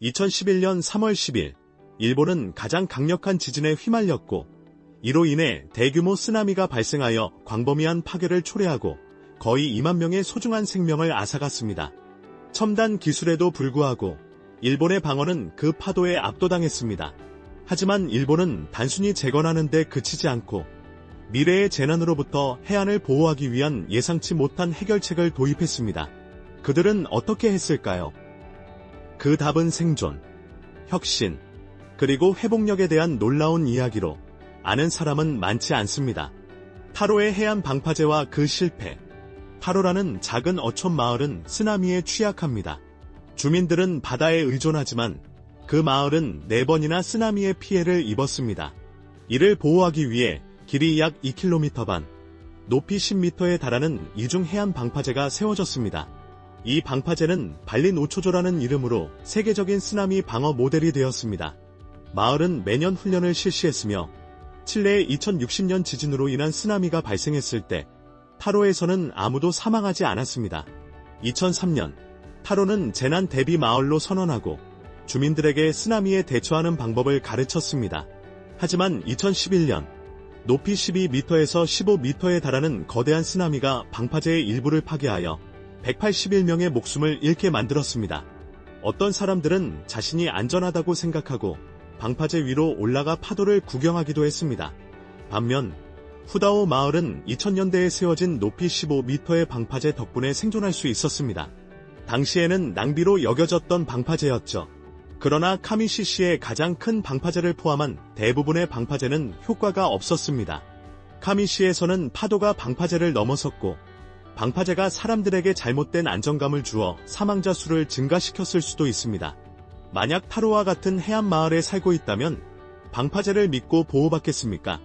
2011년 3월 10일, 일본은 가장 강력한 지진에 휘말렸고, 이로 인해 대규모 쓰나미가 발생하여 광범위한 파괴를 초래하고 거의 2만 명의 소중한 생명을 앗아갔습니다. 첨단 기술에도 불구하고 일본의 방어는 그 파도에 압도당했습니다. 하지만 일본은 단순히 재건하는 데 그치지 않고 미래의 재난으로부터 해안을 보호하기 위한 예상치 못한 해결책을 도입했습니다. 그들은 어떻게 했을까요? 그 답은 생존, 혁신, 그리고 회복력에 대한 놀라운 이야기로 아는 사람은 많지 않습니다. 타로의 해안 방파제와 그 실패. 타로라는 작은 어촌 마을은 쓰나미에 취약합니다. 주민들은 바다에 의존하지만 그 마을은 4번이나 쓰나미의 피해를 입었습니다. 이를 보호하기 위해 길이 약 2km 반, 높이 10m에 달하는 이중 해안 방파제가 세워졌습니다. 이 방파제는 발리노초조라는 이름으로 세계적인 쓰나미 방어 모델이 되었습니다. 마을은 매년 훈련을 실시했으며 칠레의 2060년 지진으로 인한 쓰나미가 발생했을 때 타로에서는 아무도 사망하지 않았습니다. 2003년 타로는 재난 대비 마을로 선언하고 주민들에게 쓰나미에 대처하는 방법을 가르쳤습니다. 하지만 2011년 높이 12m에서 15m에 달하는 거대한 쓰나미가 방파제의 일부를 파괴하여 181명의 목숨을 잃게 만들었습니다. 어떤 사람들은 자신이 안전하다고 생각하고 방파제 위로 올라가 파도를 구경하기도 했습니다. 반면 후다오 마을은 2000년대에 세워진 높이 15m의 방파제 덕분에 생존할 수 있었습니다. 당시에는 낭비로 여겨졌던 방파제였죠. 그러나 카미시시의 가장 큰 방파제를 포함한 대부분의 방파제는 효과가 없었습니다. 카미시에서는 파도가 방파제를 넘어섰고 방파제가 사람들에게 잘못된 안정감을 주어 사망자 수를 증가시켰을 수도 있습니다. 만약 타로와 같은 해안 마을에 살고 있다면 방파제를 믿고 보호받겠습니까?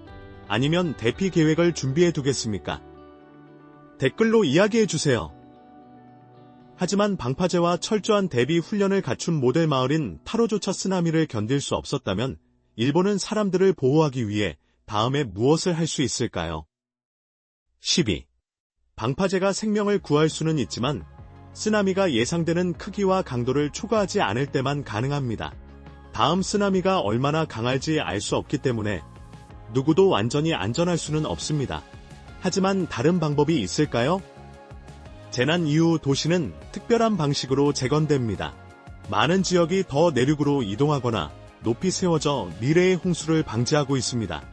아니면 대피 계획을 준비해 두겠습니까? 댓글로 이야기해주세요. 하지만 방파제와 철저한 대비 훈련을 갖춘 모델 마을인 타로조차 쓰나미를 견딜 수 없었다면 일본은 사람들을 보호하기 위해 다음에 무엇을 할 수 있을까요? 12. 방파제가 생명을 구할 수는 있지만 쓰나미가 예상되는 크기와 강도를 초과하지 않을 때만 가능합니다. 다음 쓰나미가 얼마나 강할지 알 수 없기 때문에 누구도 완전히 안전할 수는 없습니다. 하지만 다른 방법이 있을까요? 재난 이후 도시는 특별한 방식으로 재건됩니다. 많은 지역이 더 내륙으로 이동하거나 높이 세워져 미래의 홍수를 방지하고 있습니다.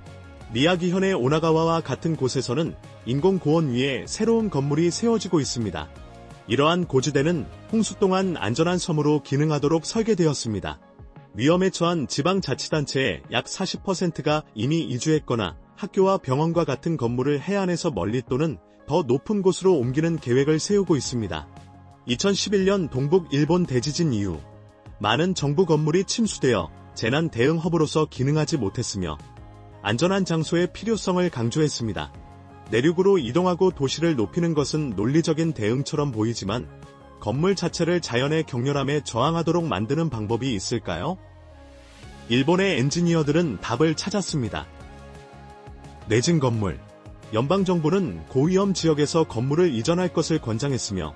미야기현의 오나가와와 같은 곳에서는 인공고원 위에 새로운 건물이 세워지고 있습니다. 이러한 고지대는 홍수 동안 안전한 섬으로 기능하도록 설계되었습니다. 위험에 처한 지방자치단체의 약 40%가 이미 이주했거나 학교와 병원과 같은 건물을 해안에서 멀리 또는 더 높은 곳으로 옮기는 계획을 세우고 있습니다. 2011년 동북 일본 대지진 이후 많은 정부 건물이 침수되어 재난 대응 허브로서 기능하지 못했으며 안전한 장소의 필요성을 강조했습니다. 내륙으로 이동하고 도시를 높이는 것은 논리적인 대응처럼 보이지만 건물 자체를 자연의 격렬함에 저항하도록 만드는 방법이 있을까요? 일본의 엔지니어들은 답을 찾았습니다. 내진 건물. 연방정부는 고위험 지역에서 건물을 이전할 것을 권장했으며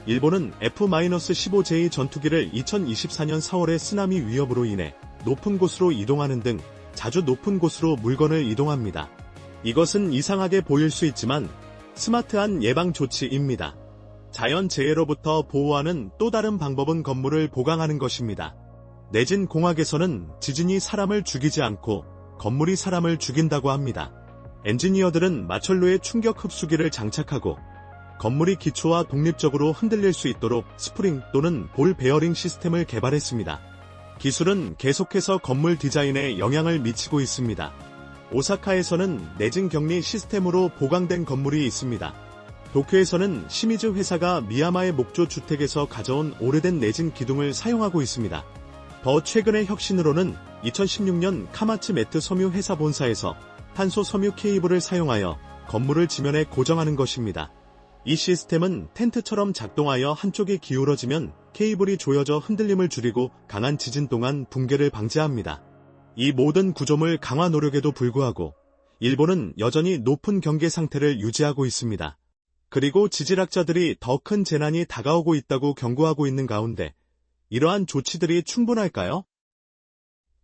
일본은 F-15J 전투기를 2024년 4월의 쓰나미 위협으로 인해 높은 곳으로 이동하는 등 자주 높은 곳으로 물건을 이동합니다. 이것은 이상하게 보일 수 있지만 스마트한 예방 조치입니다. 자연재해로부터 보호하는 또 다른 방법은 건물을 보강하는 것입니다. 내진 공학에서는 지진이 사람을 죽이지 않고 건물이 사람을 죽인다고 합니다. 엔지니어들은 마철로에 충격 흡수기를 장착하고 건물이 기초와 독립적으로 흔들릴 수 있도록 스프링 또는 볼 베어링 시스템을 개발했습니다. 기술은 계속해서 건물 디자인에 영향을 미치고 있습니다. 오사카에서는 내진 격리 시스템으로 보강된 건물이 있습니다. 도쿄에서는 시미즈 회사가 미야마의 목조 주택에서 가져온 오래된 내진 기둥을 사용하고 있습니다. 더 최근의 혁신으로는 2016년 카마츠 매트 섬유 회사 본사에서 탄소 섬유 케이블을 사용하여 건물을 지면에 고정하는 것입니다. 이 시스템은 텐트처럼 작동하여 한쪽이 기울어지면 케이블이 조여져 흔들림을 줄이고 강한 지진 동안 붕괴를 방지합니다. 이 모든 구조물 강화 노력에도 불구하고 일본은 여전히 높은 경계 상태를 유지하고 있습니다. 그리고 지질학자들이 더 큰 재난이 다가오고 있다고 경고하고 있는 가운데 이러한 조치들이 충분할까요?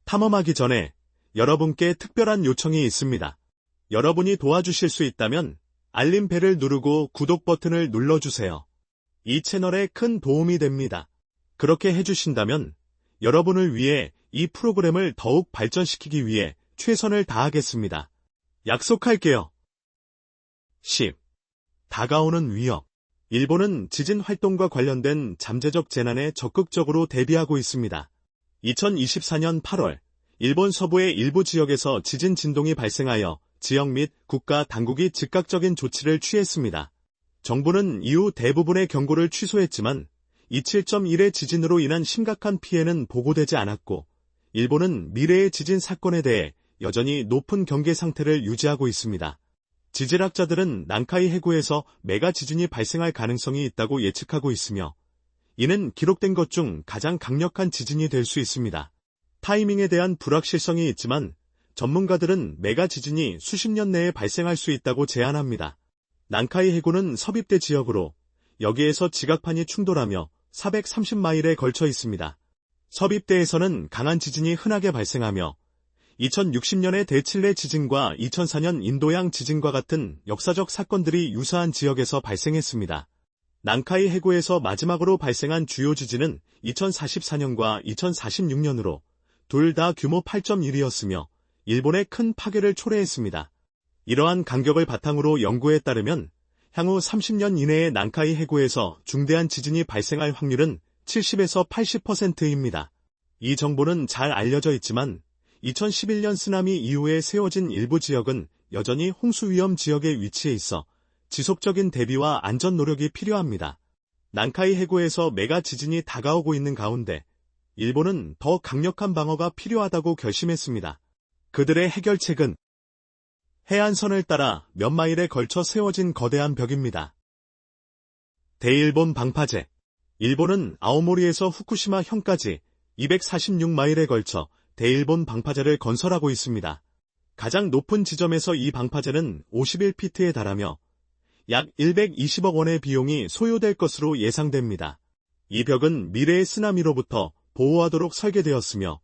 탐험하기 전에 여러분께 특별한 요청이 있습니다. 여러분이 도와주실 수 있다면 알림벨을 누르고 구독 버튼을 눌러주세요. 이 채널에 큰 도움이 됩니다. 그렇게 해주신다면 여러분을 위해 이 프로그램을 더욱 발전시키기 위해 최선을 다하겠습니다. 약속할게요. 10. 다가오는 위협. 일본은 지진 활동과 관련된 잠재적 재난에 적극적으로 대비하고 있습니다. 2024년 8월, 일본 서부의 일부 지역에서 지진 진동이 발생하여 지역 및 국가 당국이 즉각적인 조치를 취했습니다. 정부는 이후 대부분의 경고를 취소했지만 이 7.1의 지진으로 인한 심각한 피해는 보고되지 않았고, 일본은 미래의 지진 사건에 대해 여전히 높은 경계 상태를 유지하고 있습니다. 지질학자들은 난카이 해구에서 메가 지진이 발생할 가능성이 있다고 예측하고 있으며, 이는 기록된 것 중 가장 강력한 지진이 될 수 있습니다. 타이밍에 대한 불확실성이 있지만 전문가들은 메가 지진이 수십 년 내에 발생할 수 있다고 제안합니다. 난카이 해구는 섭입대 지역으로 여기에서 지각판이 충돌하며 430마일에 걸쳐 있습니다. 섭입대에서는 강한 지진이 흔하게 발생하며 2060년의 대칠레 지진과 2004년 인도양 지진과 같은 역사적 사건들이 유사한 지역에서 발생했습니다. 난카이 해구에서 마지막으로 발생한 주요 지진은 2044년과 2046년으로 둘 다 규모 8.1이었으며 일본에 큰 파괴를 초래했습니다. 이러한 간격을 바탕으로 연구에 따르면 향후 30년 이내에 난카이 해구에서 중대한 지진이 발생할 확률은 70에서 80%입니다. 이 정보는 잘 알려져 있지만 2011년 쓰나미 이후에 세워진 일부 지역은 여전히 홍수 위험 지역에 위치해 있어 지속적인 대비와 안전 노력이 필요합니다. 난카이 해구에서 메가 지진이 다가오고 있는 가운데 일본은 더 강력한 방어가 필요하다고 결심했습니다. 그들의 해결책은 해안선을 따라 몇 마일에 걸쳐 세워진 거대한 벽입니다. 대일본 방파제. 일본은 아오모리에서 후쿠시마현까지 246마일에 걸쳐 대일본 방파제를 건설하고 있습니다. 가장 높은 지점에서 이 방파제는 51피트에 달하며 약 120억 원의 비용이 소요될 것으로 예상됩니다. 이 벽은 미래의 쓰나미로부터 보호하도록 설계되었으며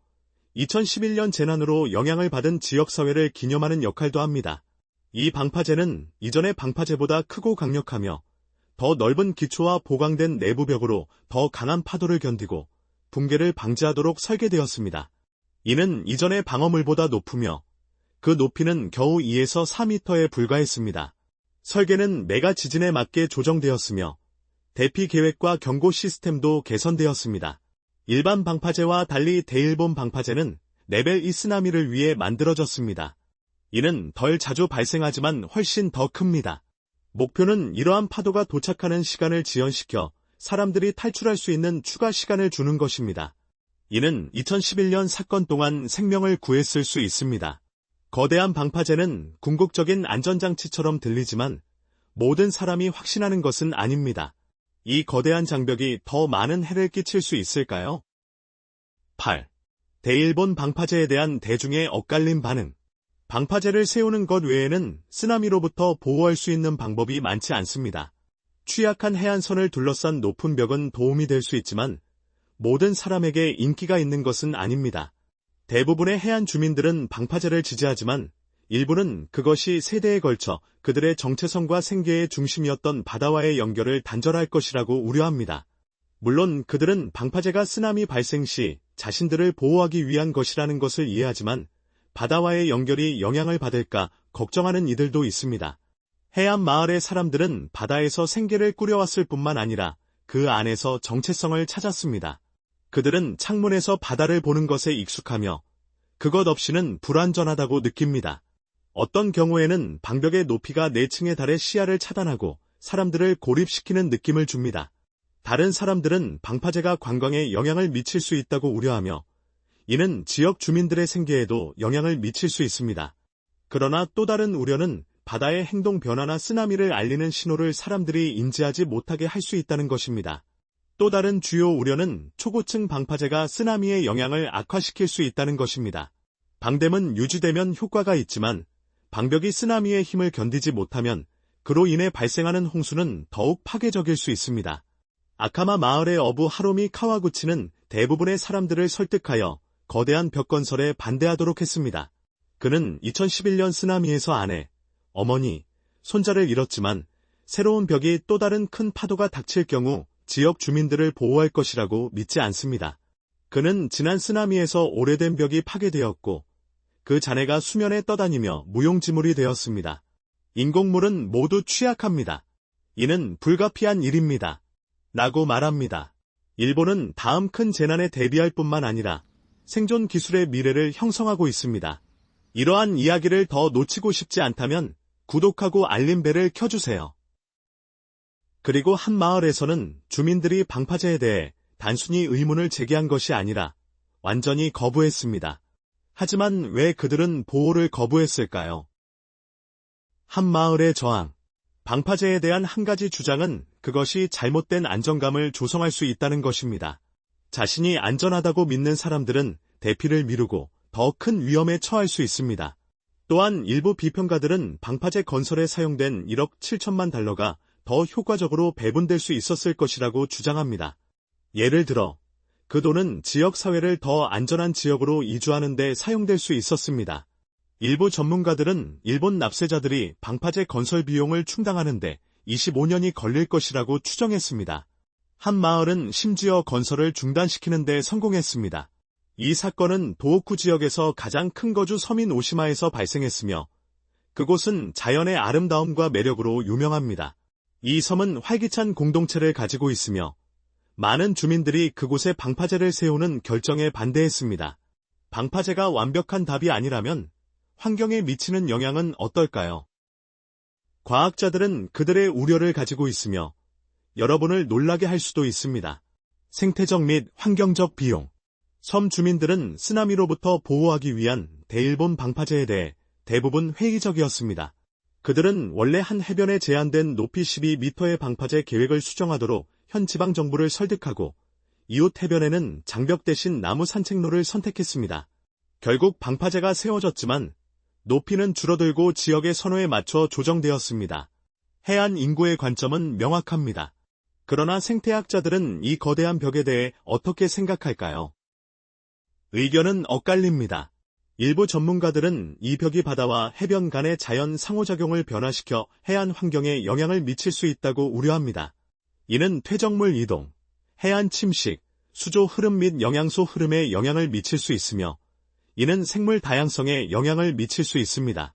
2011년 재난으로 영향을 받은 지역사회를 기념하는 역할도 합니다. 이 방파제는 이전의 방파제보다 크고 강력하며 더 넓은 기초와 보강된 내부벽으로 더 강한 파도를 견디고 붕괴를 방지하도록 설계되었습니다. 이는 이전의 방어물보다 높으며 그 높이는 겨우 2에서 4m에 불과했습니다. 설계는 메가 지진에 맞게 조정되었으며 대피 계획과 경고 시스템도 개선되었습니다. 일반 방파제와 달리 대일본 방파제는 레벨 2 쓰나미를 위해 만들어졌습니다. 이는 덜 자주 발생하지만 훨씬 더 큽니다. 목표는 이러한 파도가 도착하는 시간을 지연시켜 사람들이 탈출할 수 있는 추가 시간을 주는 것입니다. 이는 2011년 사건 동안 생명을 구했을 수 있습니다. 거대한 방파제는 궁극적인 안전장치처럼 들리지만 모든 사람이 확신하는 것은 아닙니다. 이 거대한 장벽이 더 많은 해를 끼칠 수 있을까요? 8. 대일본 방파제에 대한 대중의 엇갈린 반응. 방파제를 세우는 것 외에는 쓰나미로부터 보호할 수 있는 방법이 많지 않습니다. 취약한 해안선을 둘러싼 높은 벽은 도움이 될 수 있지만 모든 사람에게 인기가 있는 것은 아닙니다. 대부분의 해안 주민들은 방파제를 지지하지만 일부는 그것이 세대에 걸쳐 그들의 정체성과 생계의 중심이었던 바다와의 연결을 단절할 것이라고 우려합니다. 물론 그들은 방파제가 쓰나미 발생 시 자신들을 보호하기 위한 것이라는 것을 이해하지만 바다와의 연결이 영향을 받을까 걱정하는 이들도 있습니다. 해안 마을의 사람들은 바다에서 생계를 꾸려왔을 뿐만 아니라 그 안에서 정체성을 찾았습니다. 그들은 창문에서 바다를 보는 것에 익숙하며 그것 없이는 불안전하다고 느낍니다. 어떤 경우에는 방벽의 높이가 4층에 달해 시야를 차단하고 사람들을 고립시키는 느낌을 줍니다. 다른 사람들은 방파제가 관광에 영향을 미칠 수 있다고 우려하며 이는 지역 주민들의 생계에도 영향을 미칠 수 있습니다. 그러나 또 다른 우려는 바다의 행동 변화나 쓰나미를 알리는 신호를 사람들이 인지하지 못하게 할 수 있다는 것입니다. 또 다른 주요 우려는 초고층 방파제가 쓰나미의 영향을 악화시킬 수 있다는 것입니다. 방댐은 유지되면 효과가 있지만 방벽이 쓰나미의 힘을 견디지 못하면 그로 인해 발생하는 홍수는 더욱 파괴적일 수 있습니다. 아카마 마을의 어부 하로미 카와구치는 대부분의 사람들을 설득하여 거대한 벽 건설에 반대하도록 했습니다. 그는 2011년 쓰나미에서 아내, 어머니, 손자를 잃었지만 새로운 벽이 또 다른 큰 파도가 닥칠 경우 지역 주민들을 보호할 것이라고 믿지 않습니다. 그는 지난 쓰나미에서 오래된 벽이 파괴되었고 그 잔해가 수면에 떠다니며 무용지물이 되었습니다. 인공물은 모두 취약합니다. 이는 불가피한 일입니다. 라고 말합니다. 일본은 다음 큰 재난에 대비할 뿐만 아니라 생존 기술의 미래를 형성하고 있습니다. 이러한 이야기를 더 놓치고 싶지 않다면 구독하고 알림벨을 켜주세요. 그리고 한 마을에서는 주민들이 방파제에 대해 단순히 의문을 제기한 것이 아니라 완전히 거부했습니다. 하지만 왜 그들은 보호를 거부했을까요? 한 마을의 저항. 방파제에 대한 한 가지 주장은 그것이 잘못된 안정감을 조성할 수 있다는 것입니다. 자신이 안전하다고 믿는 사람들은 대피를 미루고 더 큰 위험에 처할 수 있습니다. 또한 일부 비평가들은 방파제 건설에 사용된 1억 7천만 달러가 더 효과적으로 배분될 수 있었을 것이라고 주장합니다. 예를 들어 그 돈은 지역사회를 더 안전한 지역으로 이주하는 데 사용될 수 있었습니다. 일부 전문가들은 일본 납세자들이 방파제 건설 비용을 충당하는데 25년이 걸릴 것이라고 추정했습니다. 한 마을은 심지어 건설을 중단시키는 데 성공했습니다. 이 사건은 도호쿠 지역에서 가장 큰 거주 섬인 오시마에서 발생했으며 그곳은 자연의 아름다움과 매력으로 유명합니다. 이 섬은 활기찬 공동체를 가지고 있으며 많은 주민들이 그곳에 방파제를 세우는 결정에 반대했습니다. 방파제가 완벽한 답이 아니라면 환경에 미치는 영향은 어떨까요? 과학자들은 그들의 우려를 가지고 있으며 여러분을 놀라게 할 수도 있습니다. 생태적 및 환경적 비용. 섬 주민들은 쓰나미로부터 보호하기 위한 대일본 방파제에 대해 대부분 회의적이었습니다. 그들은 원래 한 해변에 제한된 높이 12m의 방파제 계획을 수정하도록 현 지방 정부를 설득하고 이웃 해변에는 장벽 대신 나무 산책로를 선택했습니다. 결국 방파제가 세워졌지만 높이는 줄어들고 지역의 선호에 맞춰 조정되었습니다. 해안 인구의 관점은 명확합니다. 그러나 생태학자들은 이 거대한 벽에 대해 어떻게 생각할까요? 의견은 엇갈립니다. 일부 전문가들은 이 벽이 바다와 해변 간의 자연 상호작용을 변화시켜 해안 환경에 영향을 미칠 수 있다고 우려합니다. 이는 퇴적물 이동, 해안 침식, 수조 흐름 및 영양소 흐름에 영향을 미칠 수 있으며 이는 생물 다양성에 영향을 미칠 수 있습니다.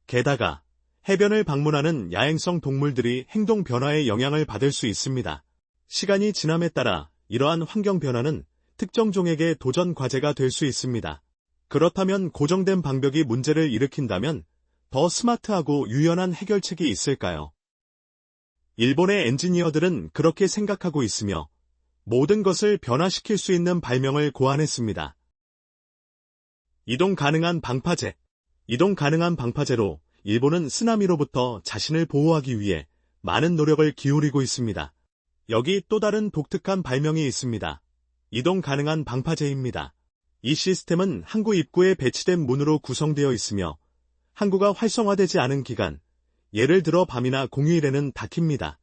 게다가 해변을 방문하는 야행성 동물들이 행동 변화에 영향을 받을 수 있습니다. 시간이 지남에 따라 이러한 환경 변화는 특정 종에게 도전 과제가 될 수 있습니다. 그렇다면 고정된 방벽이 문제를 일으킨다면 더 스마트하고 유연한 해결책이 있을까요? 일본의 엔지니어들은 그렇게 생각하고 있으며 모든 것을 변화시킬 수 있는 발명을 고안했습니다. 이동 가능한 방파제. 이동 가능한 방파제로 일본은 쓰나미로부터 자신을 보호하기 위해 많은 노력을 기울이고 있습니다. 여기 또 다른 독특한 발명이 있습니다. 이동 가능한 방파제입니다. 이 시스템은 항구 입구에 배치된 문으로 구성되어 있으며 항구가 활성화되지 않은 기간, 예를 들어 밤이나 공휴일에는 닫힙니다.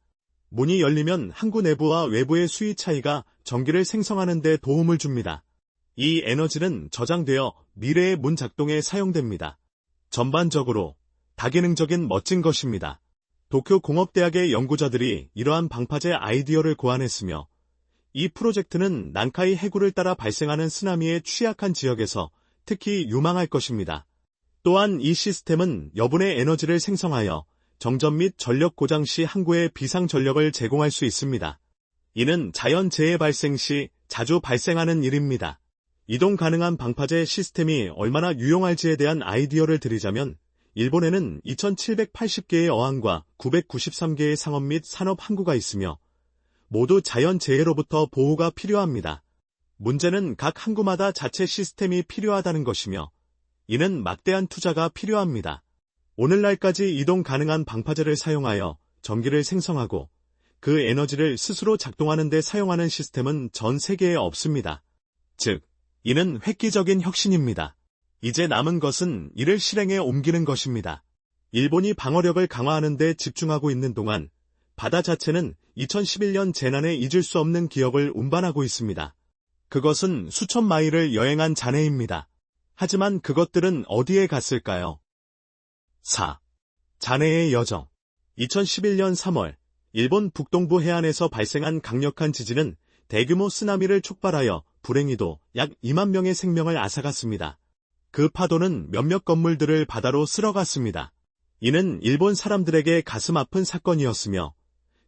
문이 열리면 항구 내부와 외부의 수위 차이가 전기를 생성하는 데 도움을 줍니다. 이 에너지는 저장되어 미래의 문 작동에 사용됩니다. 전반적으로 다기능적인 멋진 것입니다. 도쿄 공업대학의 연구자들이 이러한 방파제 아이디어를 고안했으며 이 프로젝트는 난카이 해구를 따라 발생하는 쓰나미에 취약한 지역에서 특히 유망할 것입니다. 또한 이 시스템은 여분의 에너지를 생성하여 정전 및 전력 고장 시 항구에 비상 전력을 제공할 수 있습니다. 이는 자연재해 발생 시 자주 발생하는 일입니다. 이동 가능한 방파제 시스템이 얼마나 유용할지에 대한 아이디어를 드리자면 일본에는 2780개의 어항과 993개의 상업 및 산업 항구가 있으며 모두 자연재해로부터 보호가 필요합니다. 문제는 각 항구마다 자체 시스템이 필요하다는 것이며 이는 막대한 투자가 필요합니다. 오늘날까지 이동 가능한 방파제를 사용하여 전기를 생성하고 그 에너지를 스스로 작동하는 데 사용하는 시스템은 전 세계에 없습니다. 즉, 이는 획기적인 혁신입니다. 이제 남은 것은 이를 실행에 옮기는 것입니다. 일본이 방어력을 강화하는 데 집중하고 있는 동안 바다 자체는 2011년 재난에 잊을 수 없는 기억을 운반하고 있습니다. 그것은 수천 마일을 여행한 잔해입니다. 하지만 그것들은 어디에 갔을까요? 4. 잔해의 여정. 2011년 3월, 일본 북동부 해안에서 발생한 강력한 지진은 대규모 쓰나미를 촉발하여 불행히도 약 2만 명의 생명을 앗아갔습니다. 그 파도는 몇몇 건물들을 바다로 쓸어갔습니다. 이는 일본 사람들에게 가슴 아픈 사건이었으며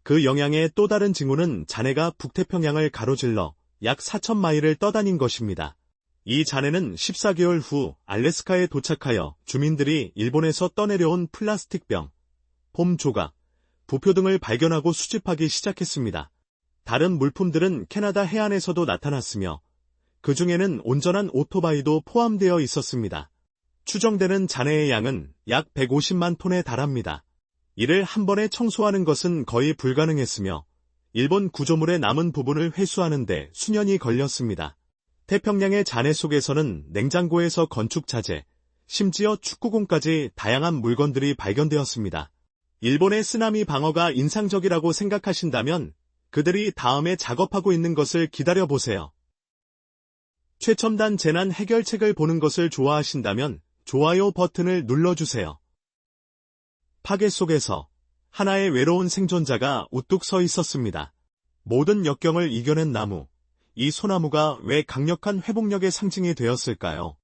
그 영향의 또 다른 징후는 잔해가 북태평양을 가로질러 약 4천 마일을 떠다닌 것입니다. 이 잔해는 14개월 후 알래스카에 도착하여 주민들이 일본에서 떠내려온 플라스틱 병, 폼 조각, 부표 등을 발견하고 수집하기 시작했습니다. 다른 물품들은 캐나다 해안에서도 나타났으며 그 중에는 온전한 오토바이도 포함되어 있었습니다. 추정되는 잔해의 양은 약 150만 톤에 달합니다. 이를 한 번에 청소하는 것은 거의 불가능했으며 일본 구조물의 남은 부분을 회수하는 데 수년이 걸렸습니다. 태평양의 잔해 속에서는 냉장고에서 건축 자재, 심지어 축구공까지 다양한 물건들이 발견되었습니다. 일본의 쓰나미 방어가 인상적이라고 생각하신다면 그들이 다음에 작업하고 있는 것을 기다려보세요. 최첨단 재난 해결책을 보는 것을 좋아하신다면 좋아요 버튼을 눌러주세요. 파괴 속에서 하나의 외로운 생존자가 우뚝 서 있었습니다. 모든 역경을 이겨낸 나무. 이 소나무가 왜 강력한 회복력의 상징이 되었을까요?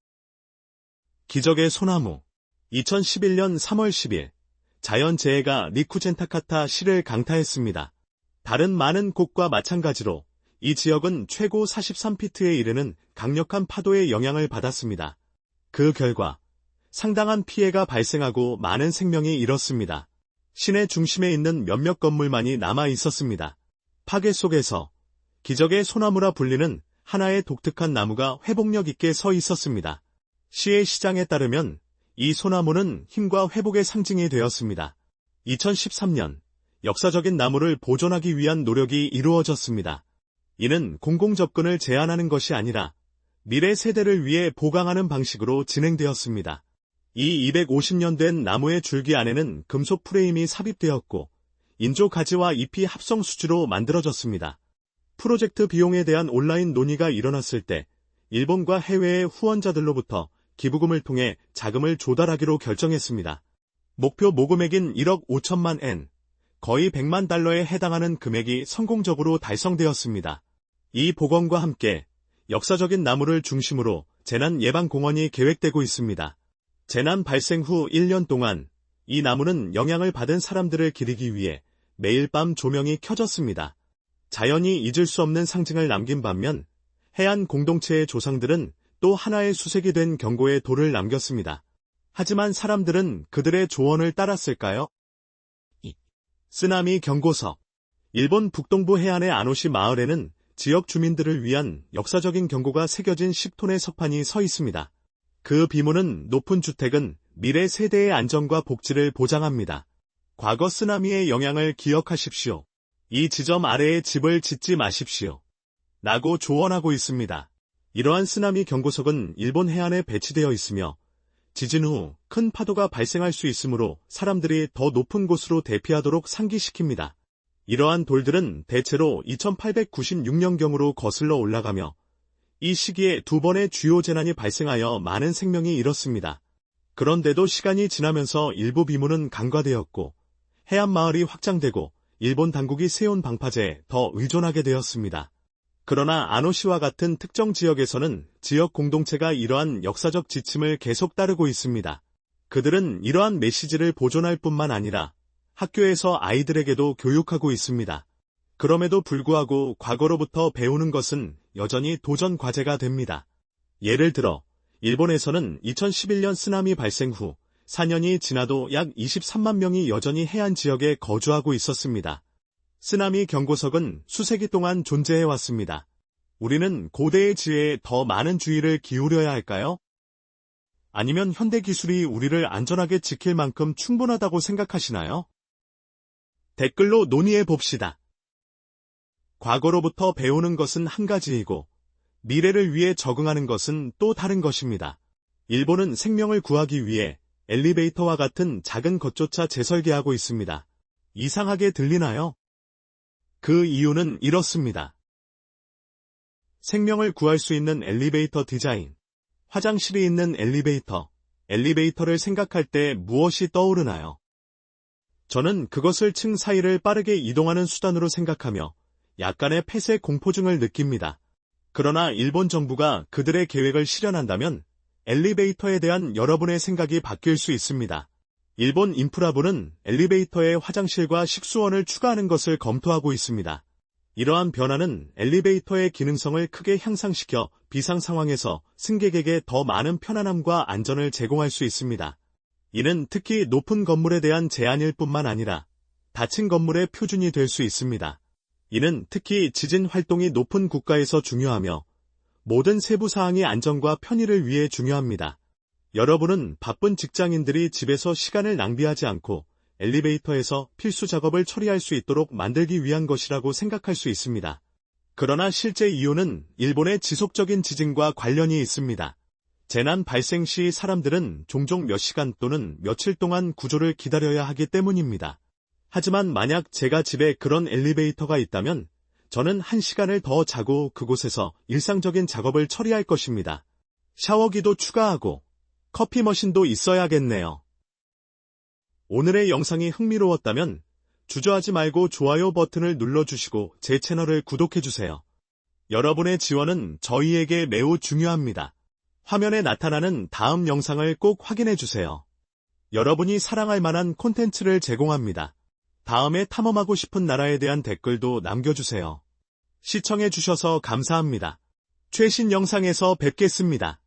기적의 소나무. 2011년 3월 10일, 자연재해가 리쿠젠타카타 시를 강타했습니다. 다른 많은 곳과 마찬가지로 이 지역은 최고 43피트에 이르는 강력한 파도의 영향을 받았습니다. 그 결과 상당한 피해가 발생하고 많은 생명이 잃었습니다. 시내 중심에 있는 몇몇 건물만이 남아 있었습니다. 파괴 속에서 기적의 소나무라 불리는 하나의 독특한 나무가 회복력 있게 서 있었습니다. 시의 시장에 따르면 이 소나무는 힘과 회복의 상징이 되었습니다. 2013년, 역사적인 나무를 보존하기 위한 노력이 이루어졌습니다. 이는 공공접근을 제한하는 것이 아니라 미래 세대를 위해 보강하는 방식으로 진행되었습니다. 이 250년 된 나무의 줄기 안에는 금속 프레임이 삽입되었고 인조 가지와 잎이 합성 수지로 만들어졌습니다. 프로젝트 비용에 대한 온라인 논의가 일어났을 때 일본과 해외의 후원자들로부터 기부금을 통해 자금을 조달하기로 결정했습니다. 목표 모금액인 1억 5천만 엔, 거의 100만 달러에 해당하는 금액이 성공적으로 달성되었습니다. 이 복원과 함께 역사적인 나무를 중심으로 재난 예방 공원이 계획되고 있습니다. 재난 발생 후 1년 동안 이 나무는 영향을 받은 사람들을 기리기 위해 매일 밤 조명이 켜졌습니다. 자연이 잊을 수 없는 상징을 남긴 반면 해안 공동체의 조상들은 또 하나의 수색이 된 경고의 돌을 남겼습니다. 하지만 사람들은 그들의 조언을 따랐을까요? 쓰나미 경고석. 일본 북동부 해안의 아노시 마을에는 지역 주민들을 위한 역사적인 경고가 새겨진 10톤의 석판이 서 있습니다. 그 비문은 높은 주택은 미래 세대의 안전과 복지를 보장합니다. 과거 쓰나미의 영향을 기억하십시오. 이 지점 아래에 집을 짓지 마십시오. 라고 조언하고 있습니다. 이러한 쓰나미 경고석은 일본 해안에 배치되어 있으며 지진 후 큰 파도가 발생할 수 있으므로 사람들이 더 높은 곳으로 대피하도록 상기시킵니다. 이러한 돌들은 대체로 2896년경으로 거슬러 올라가며 이 시기에 두 번의 주요 재난이 발생하여 많은 생명이 잃었습니다. 그런데도 시간이 지나면서 일부 비문은 간과되었고 해안 마을이 확장되고 일본 당국이 세운 방파제에 더 의존하게 되었습니다. 그러나 아노시와 같은 특정 지역에서는 지역 공동체가 이러한 역사적 지침을 계속 따르고 있습니다. 그들은 이러한 메시지를 보존할 뿐만 아니라 학교에서 아이들에게도 교육하고 있습니다. 그럼에도 불구하고 과거로부터 배우는 것은 여전히 도전 과제가 됩니다. 예를 들어 일본에서는 2011년 쓰나미 발생 후 4년이 지나도 약 23만 명이 여전히 해안 지역에 거주하고 있었습니다. 쓰나미 경고석은 수세기 동안 존재해왔습니다. 우리는 고대의 지혜에 더 많은 주의를 기울여야 할까요? 아니면 현대 기술이 우리를 안전하게 지킬 만큼 충분하다고 생각하시나요? 댓글로 논의해 봅시다. 과거로부터 배우는 것은 한 가지이고 미래를 위해 적응하는 것은 또 다른 것입니다. 일본은 생명을 구하기 위해 엘리베이터와 같은 작은 것조차 재설계하고 있습니다. 이상하게 들리나요? 그 이유는 이렇습니다. 생명을 구할 수 있는 엘리베이터 디자인. 화장실이 있는 엘리베이터. 엘리베이터를 생각할 때 무엇이 떠오르나요? 저는 그것을 층 사이를 빠르게 이동하는 수단으로 생각하며 약간의 폐쇄 공포증을 느낍니다. 그러나 일본 정부가 그들의 계획을 실현한다면 엘리베이터에 대한 여러분의 생각이 바뀔 수 있습니다. 일본 인프라부는 엘리베이터에 화장실과 식수원을 추가하는 것을 검토하고 있습니다. 이러한 변화는 엘리베이터의 기능성을 크게 향상시켜 비상 상황에서 승객에게 더 많은 편안함과 안전을 제공할 수 있습니다. 이는 특히 높은 건물에 대한 제한일 뿐만 아니라 다층 건물의 표준이 될 수 있습니다. 이는 특히 지진 활동이 높은 국가에서 중요하며 모든 세부 사항의 안전과 편의를 위해 중요합니다. 여러분은 바쁜 직장인들이 집에서 시간을 낭비하지 않고 엘리베이터에서 필수 작업을 처리할 수 있도록 만들기 위한 것이라고 생각할 수 있습니다. 그러나 실제 이유는 일본의 지속적인 지진과 관련이 있습니다. 재난 발생 시 사람들은 종종 몇 시간 또는 며칠 동안 구조를 기다려야 하기 때문입니다. 하지만 만약 제가 집에 그런 엘리베이터가 있다면 저는 1시간을 더 자고 그곳에서 일상적인 작업을 처리할 것입니다. 샤워기도 추가하고 커피 머신도 있어야겠네요. 오늘의 영상이 흥미로웠다면 주저하지 말고 좋아요 버튼을 눌러주시고 제 채널을 구독해주세요. 여러분의 지원은 저희에게 매우 중요합니다. 화면에 나타나는 다음 영상을 꼭 확인해주세요. 여러분이 사랑할 만한 콘텐츠를 제공합니다. 다음에 탐험하고 싶은 나라에 대한 댓글도 남겨주세요. 시청해주셔서 감사합니다. 최신 영상에서 뵙겠습니다.